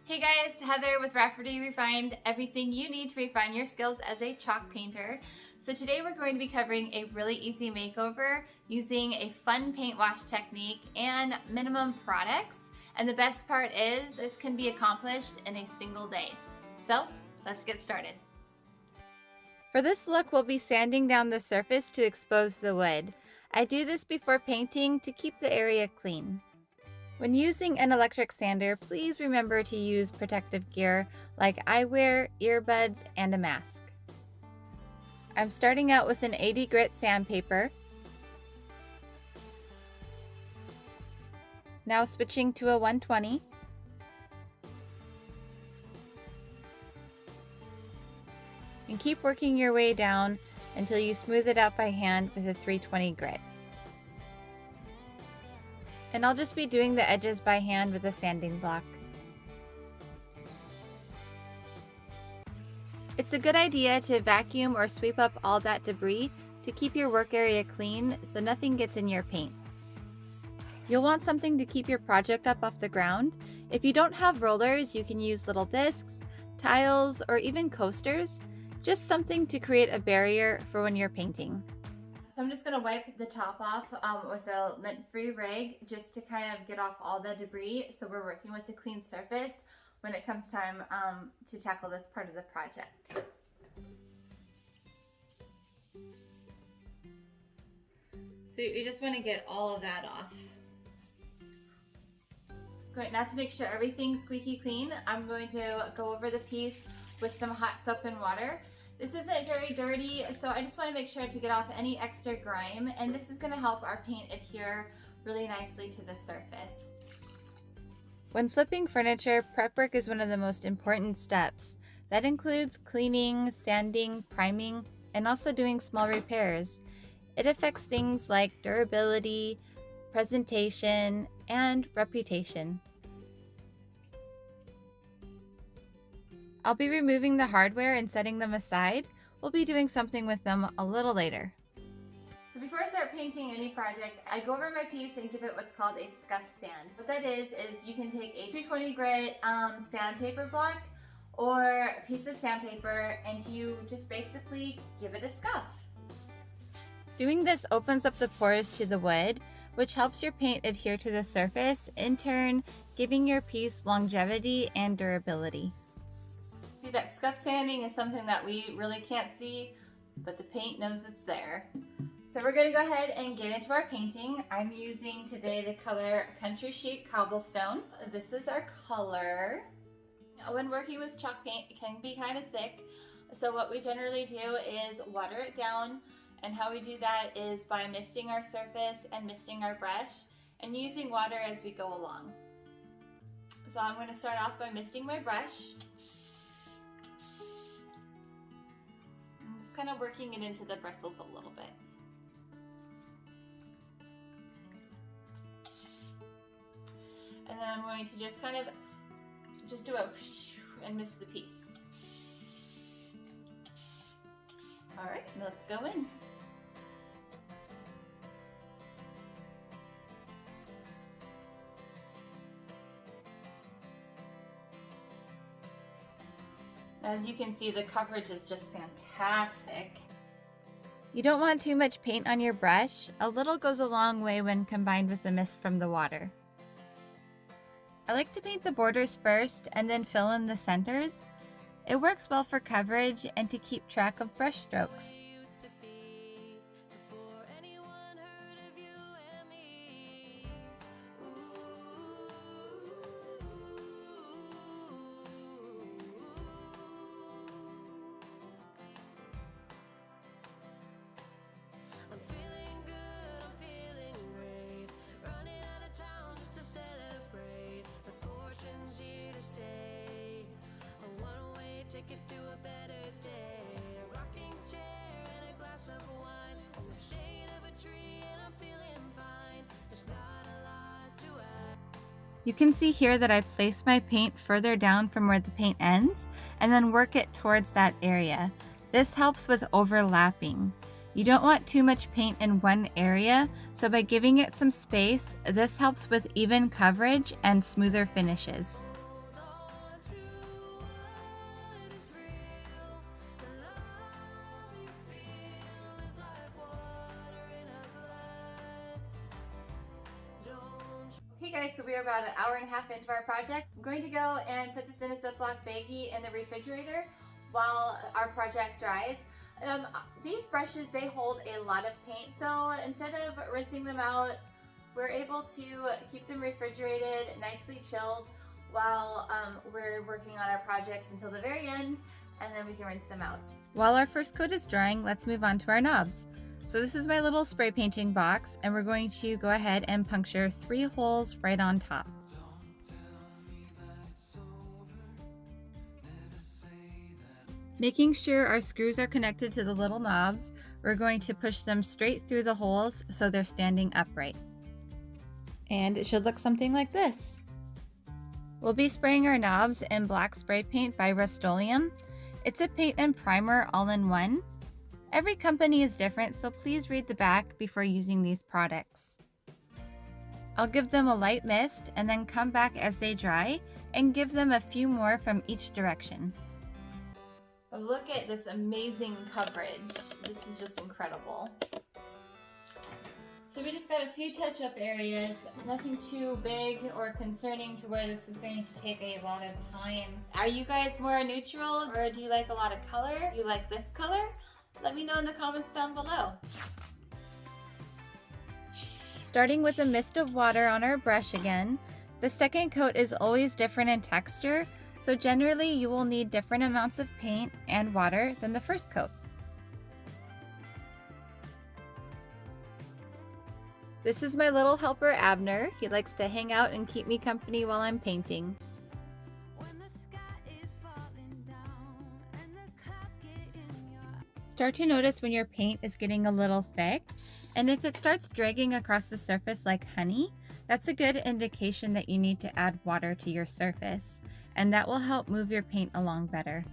Hey guys, Heather with Rafferty Refined, everything you need to refine your skills as a chalk painter. So today we're going to be covering a really easy makeover using a fun paint wash technique and minimum products. And the best part is this can be accomplished in a single day. So let's get started. For this look, we'll be sanding down the surface to expose the wood. I do this before painting to keep the area clean. When using an electric sander, please remember to use protective gear like eyewear, earbuds, and a mask. I'm starting out with an 80 grit sandpaper. Now switching to a 120. And keep working your way down until you smooth it out by hand with a 320 grit. And I'll just be doing the edges by hand with a sanding block. It's a good idea to vacuum or sweep up all that debris to keep your work area clean so nothing gets in your paint. You'll want something to keep your project up off the ground. If you don't have rollers, you can use little discs, tiles, or even coasters. Just something to create a barrier for when you're painting. So I'm just going to wipe the top off with a lint-free rag just to kind of get off all the debris so we're working with a clean surface when it comes time to tackle this part of the project. So you just want to get all of that off. Great, now to make sure everything's squeaky clean, I'm going to go over the piece with some hot soap and water. This isn't very dirty, so I just want to make sure to get off any extra grime, and this is going to help our paint adhere really nicely to the surface. When flipping furniture, prep work is one of the most important steps. That includes cleaning, sanding, priming, and also doing small repairs. It affects things like durability, presentation, and reputation. I'll be removing the hardware and setting them aside. We'll be doing something with them a little later. So before I start painting any project, I go over my piece and give it what's called a scuff sand. What that is you can take a 220 grit sandpaper block or a piece of sandpaper and you just basically give it a scuff. Doing this opens up the pores to the wood, which helps your paint adhere to the surface, in turn giving your piece longevity and durability. See, that scuff sanding is something that we really can't see, but the paint knows it's there. So we're going to go ahead and get into our painting. I'm using today the color Country Chic Cobblestone. This is our color. Now, when working with chalk paint, it can be kind of thick. So what we generally do is water it down, and how we do that is by misting our surface and misting our brush and using water as we go along. So I'm going to start off by misting my brush. Kind of working it into the bristles a little bit. And then I'm going to just kind of do a whoosh and mist the piece. All right, let's go in. As you can see, the coverage is just fantastic. You don't want too much paint on your brush. A little goes a long way when combined with the mist from the water. I like to paint the borders first and then fill in the centers. It works well for coverage and to keep track of brush strokes. Get to a better day, a rocking chair and a glass of wine, in the shade of a tree, and I'm feeling fine. There's not a lot to add. You can see here that I place my paint further down from where the paint ends and then work it towards that area. This helps with overlapping. You don't want too much paint in one area, so by giving it some space, this helps with even coverage and smoother finishes. Hey guys, so we are about an hour and a half into our project. I'm going to go and put this in a Ziploc baggie in the refrigerator while our project dries. These brushes, they hold a lot of paint, so instead of rinsing them out, we're able to keep them refrigerated, nicely chilled, while we're working on our projects until the very end, and then we can rinse them out. While our first coat is drying, let's move on to our knobs. So this is my little spray painting box, and we're going to go ahead and puncture 3 holes right on top. Making sure our screws are connected to the little knobs, we're going to push them straight through the holes so they're standing upright. And it should look something like this. We'll be spraying our knobs in black spray paint by Rustoleum. It's a paint and primer all in one. Every company is different, so please read the back before using these products. I'll give them a light mist and then come back as they dry and give them a few more from each direction. Look at this amazing coverage. This is just incredible. So we just got a few touch-up areas, nothing too big or concerning to where this is going to take a lot of time. Are you guys more neutral, or do you like a lot of color? You like this color? Let me know in the comments down below. Starting with a mist of water on our brush again, the second coat is always different in texture, so generally you will need different amounts of paint and water than the first coat. This is my little helper Abner. He likes to hang out and keep me company while I'm painting. Start to notice when your paint is getting a little thick, and if it starts dragging across the surface like honey, that's a good indication that you need to add water to your surface, and that will help move your paint along better.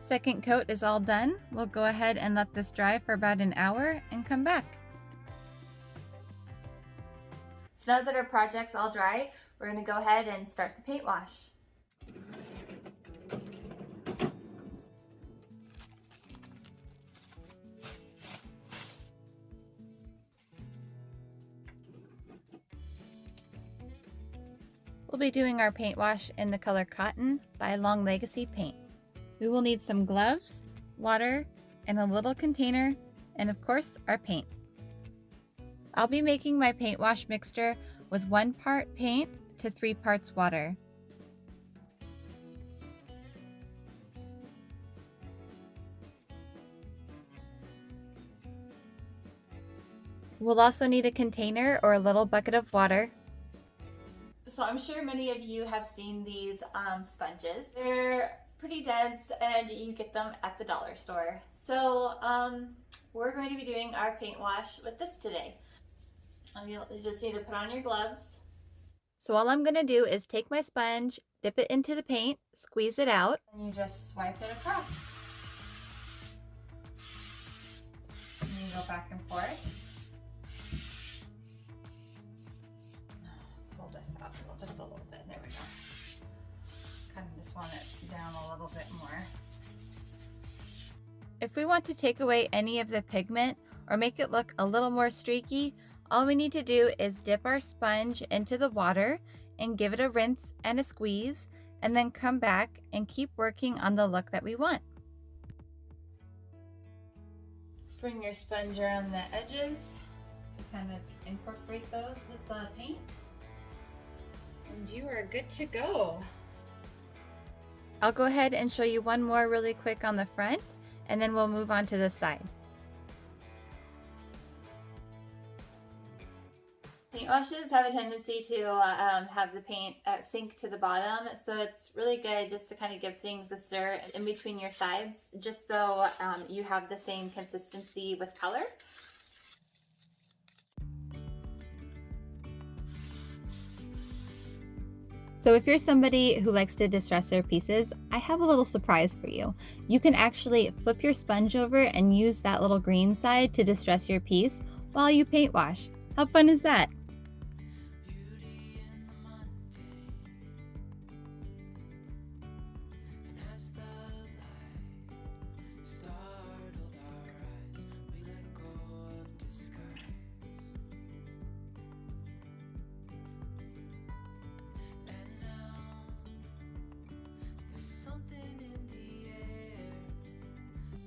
Second coat is all done. We'll go ahead and let this dry for about an hour and come back. So now that our project's all dry, we're going to go ahead and start the paint wash. We'll be doing our paint wash in the color Cotton by Long Legacy Paint. We will need some gloves, water, and a little container, and of course, our paint. I'll be making my paint wash mixture with 1 part paint to 3 parts water. We'll also need a container or a little bucket of water. So I'm sure many of you have seen these sponges. They're pretty dense and you get them at the dollar store. So we're going to be doing our paint wash with this today. You just need to put on your gloves. So all I'm going to do is take my sponge, dip it into the paint, squeeze it out, and you just swipe it across. And you go back and forth. Let's hold this up just a little bit. There we go. Kind of just want it down a little bit more. If we want to take away any of the pigment or make it look a little more streaky, all we need to do is dip our sponge into the water and give it a rinse and a squeeze, and then come back and keep working on the look that we want. Bring your sponge around the edges to kind of incorporate those with the paint. And you are good to go. I'll go ahead and show you one more really quick on the front, and then we'll move on to the side. Paint washes have a tendency to have the paint sink to the bottom, so it's really good just to kind of give things a stir in between your sides, just so you have the same consistency with color. So if you're somebody who likes to distress their pieces, I have a little surprise for you. You can actually flip your sponge over and use that little green side to distress your piece while you paint wash. How fun is that?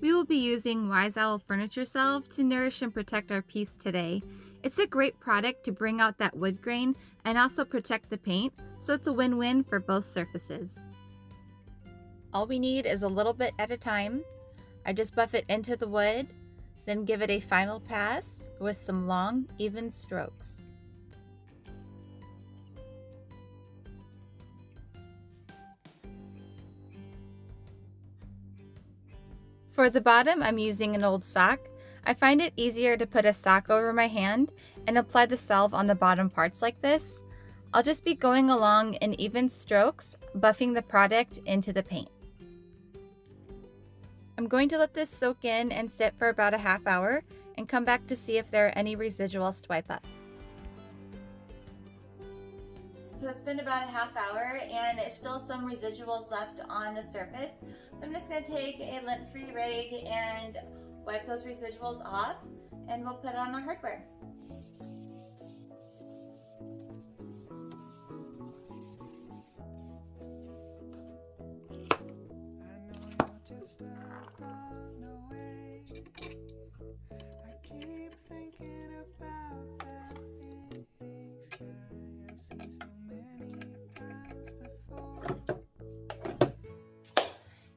We will be using Wise Owl Furniture Salve to nourish and protect our piece today. It's a great product to bring out that wood grain and also protect the paint, so it's a win-win for both surfaces. All we need is a little bit at a time. I just buff it into the wood, then give it a final pass with some long, even strokes. For the bottom, I'm using an old sock. I find it easier to put a sock over my hand and apply the salve on the bottom parts like this. I'll just be going along in even strokes, buffing the product into the paint. I'm going to let this soak in and sit for about a half hour and come back to see if there are any residuals to wipe up. So it's been about a half hour and it's still some residuals left on the surface. So I'm just going to take a lint-free rag and wipe those residuals off, and we'll put it on our hardware.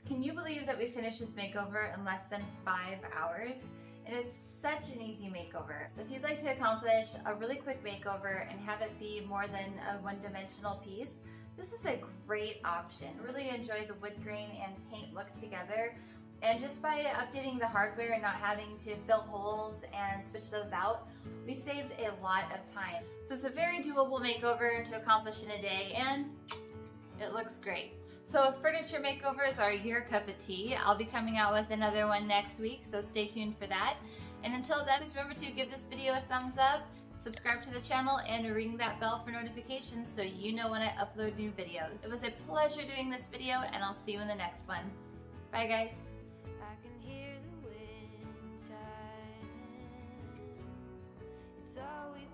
Can you believe that we finished this makeover in less than 5 hours? And it's such an easy makeover. So if you'd like to accomplish a really quick makeover and have it be more than a one-dimensional piece, this is a great option. Really enjoy the wood grain and paint look together. And just by updating the hardware and not having to fill holes and switch those out, we saved a lot of time. So it's a very doable makeover to accomplish in a day, and it looks great. So if furniture makeovers are your cup of tea, I'll be coming out with another one next week, so stay tuned for that. And until then, just remember to give this video a thumbs up, subscribe to the channel, and ring that bell for notifications so you know when I upload new videos. It was a pleasure doing this video, and I'll see you in the next one. Bye guys. I can hear the wind chime. It's always